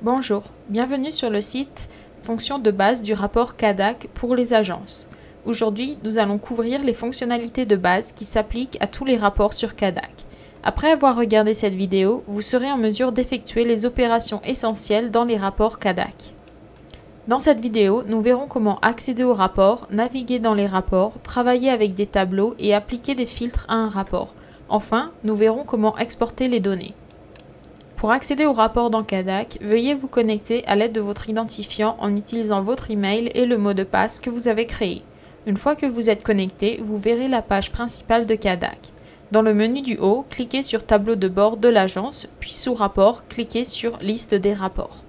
Bonjour, bienvenue sur le site Fonctions de base du rapport CADAC pour les agences. Aujourd'hui, nous allons couvrir les fonctionnalités de base qui s'appliquent à tous les rapports sur CADAC. Après avoir regardé cette vidéo, vous serez en mesure d'effectuer les opérations essentielles dans les rapports CADAC. Dans cette vidéo, nous verrons comment accéder aux rapports, naviguer dans les rapports, travailler avec des tableaux et appliquer des filtres à un rapport. Enfin, nous verrons comment exporter les données. Pour accéder au rapport dans CADAC, veuillez vous connecter à l'aide de votre identifiant en utilisant votre email et le mot de passe que vous avez créé. Une fois que vous êtes connecté, vous verrez la page principale de CADAC. Dans le menu du haut, cliquez sur Tableau de bord de l'agence, puis sous Rapport, cliquez sur Liste des rapports.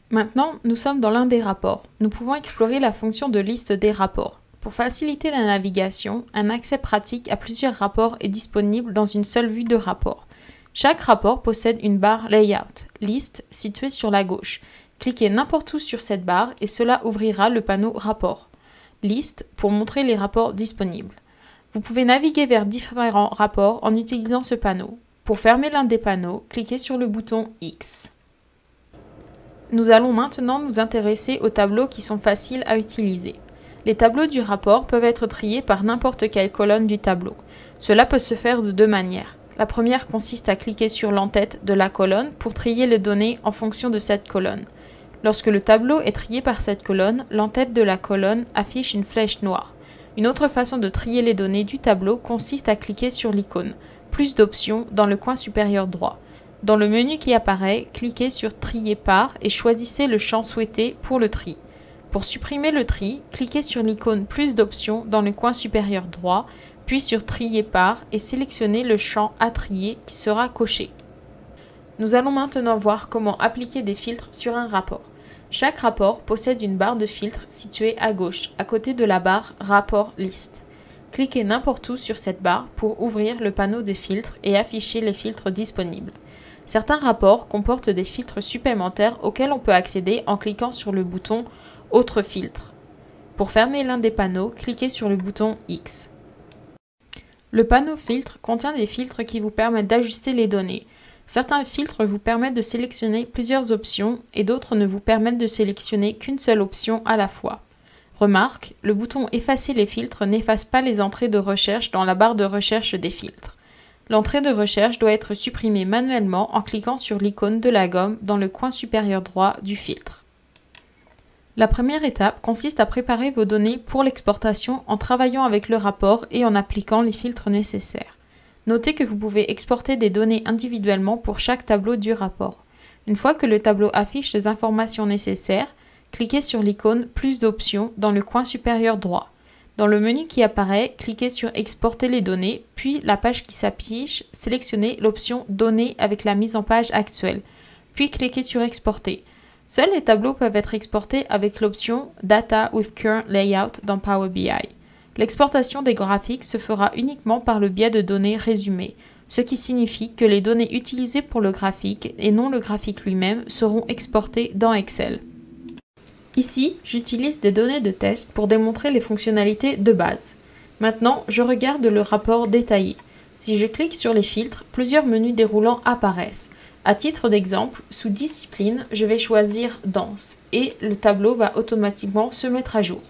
Maintenant, nous sommes dans l'un des rapports. Nous pouvons explorer la fonction de liste des rapports. Pour faciliter la navigation, un accès pratique à plusieurs rapports est disponible dans une seule vue de rapport. Chaque rapport possède une barre Layout, Liste, située sur la gauche. Cliquez n'importe où sur cette barre et cela ouvrira le panneau Rapport. Liste pour montrer les rapports disponibles. Vous pouvez naviguer vers différents rapports en utilisant ce panneau. Pour fermer l'un des panneaux, cliquez sur le bouton X. Nous allons maintenant nous intéresser aux tableaux qui sont faciles à utiliser. Les tableaux du rapport peuvent être triés par n'importe quelle colonne du tableau. Cela peut se faire de deux manières. La première consiste à cliquer sur l'en-tête de la colonne pour trier les données en fonction de cette colonne. Lorsque le tableau est trié par cette colonne, l'en-tête de la colonne affiche une flèche noire. Une autre façon de trier les données du tableau consiste à cliquer sur l'icône « Plus d'options » dans le coin supérieur droit. Dans le menu qui apparaît, cliquez sur « Trier par » et choisissez le champ souhaité pour le tri. Pour supprimer le tri, cliquez sur l'icône « Plus d'options » dans le coin supérieur droit, puis sur « Trier par » et sélectionnez le champ à trier qui sera coché. Nous allons maintenant voir comment appliquer des filtres sur un rapport. Chaque rapport possède une barre de filtre située à gauche, à côté de la barre « Rapport liste ». Cliquez n'importe où sur cette barre pour ouvrir le panneau des filtres et afficher les filtres disponibles. Certains rapports comportent des filtres supplémentaires auxquels on peut accéder en cliquant sur le bouton « Autres filtres ». Pour fermer l'un des panneaux, cliquez sur le bouton X. Le panneau filtre contient des filtres qui vous permettent d'ajuster les données. Certains filtres vous permettent de sélectionner plusieurs options et d'autres ne vous permettent de sélectionner qu'une seule option à la fois. Remarque, le bouton « Effacer les filtres » n'efface pas les entrées de recherche dans la barre de recherche des filtres. L'entrée de recherche doit être supprimée manuellement en cliquant sur l'icône de la gomme dans le coin supérieur droit du filtre. La première étape consiste à préparer vos données pour l'exportation en travaillant avec le rapport et en appliquant les filtres nécessaires. Notez que vous pouvez exporter des données individuellement pour chaque tableau du rapport. Une fois que le tableau affiche les informations nécessaires, cliquez sur l'icône « Plus d'options » dans le coin supérieur droit. Dans le menu qui apparaît, cliquez sur « Exporter les données », puis la page qui s'affiche, sélectionnez l'option « Données avec la mise en page actuelle », puis cliquez sur « Exporter ». Seuls les tableaux peuvent être exportés avec l'option « Data with Current Layout » dans Power BI. L'exportation des graphiques se fera uniquement par le biais de données résumées, ce qui signifie que les données utilisées pour le graphique et non le graphique lui-même seront exportées dans Excel. Ici, j'utilise des données de test pour démontrer les fonctionnalités de base. Maintenant, je regarde le rapport détaillé. Si je clique sur les filtres, plusieurs menus déroulants apparaissent. À titre d'exemple, sous Discipline, je vais choisir Danse et le tableau va automatiquement se mettre à jour.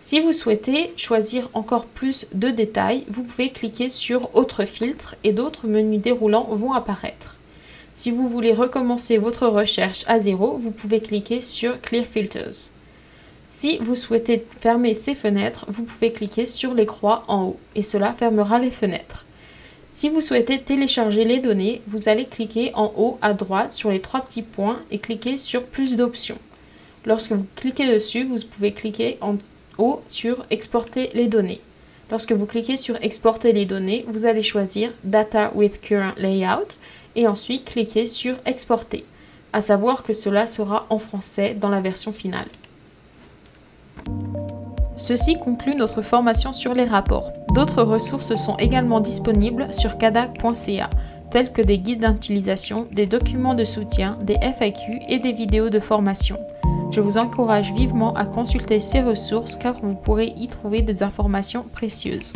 Si vous souhaitez choisir encore plus de détails, vous pouvez cliquer sur Autres filtres et d'autres menus déroulants vont apparaître. Si vous voulez recommencer votre recherche à zéro, vous pouvez cliquer sur Clear Filters. Si vous souhaitez fermer ces fenêtres, vous pouvez cliquer sur les croix en haut et cela fermera les fenêtres. Si vous souhaitez télécharger les données, vous allez cliquer en haut à droite sur les trois petits points et cliquer sur Plus d'options. Lorsque vous cliquez dessus, vous pouvez cliquer en haut sur Exporter les données. Lorsque vous cliquez sur Exporter les données, vous allez choisir Data with Current Layout et ensuite cliquer sur Exporter. À savoir que cela sera en français dans la version finale. Ceci conclut notre formation sur les rapports. D'autres ressources sont également disponibles sur cadac.ca, telles que des guides d'utilisation, des documents de soutien, des FAQ et des vidéos de formation. Je vous encourage vivement à consulter ces ressources car vous pourrez y trouver des informations précieuses.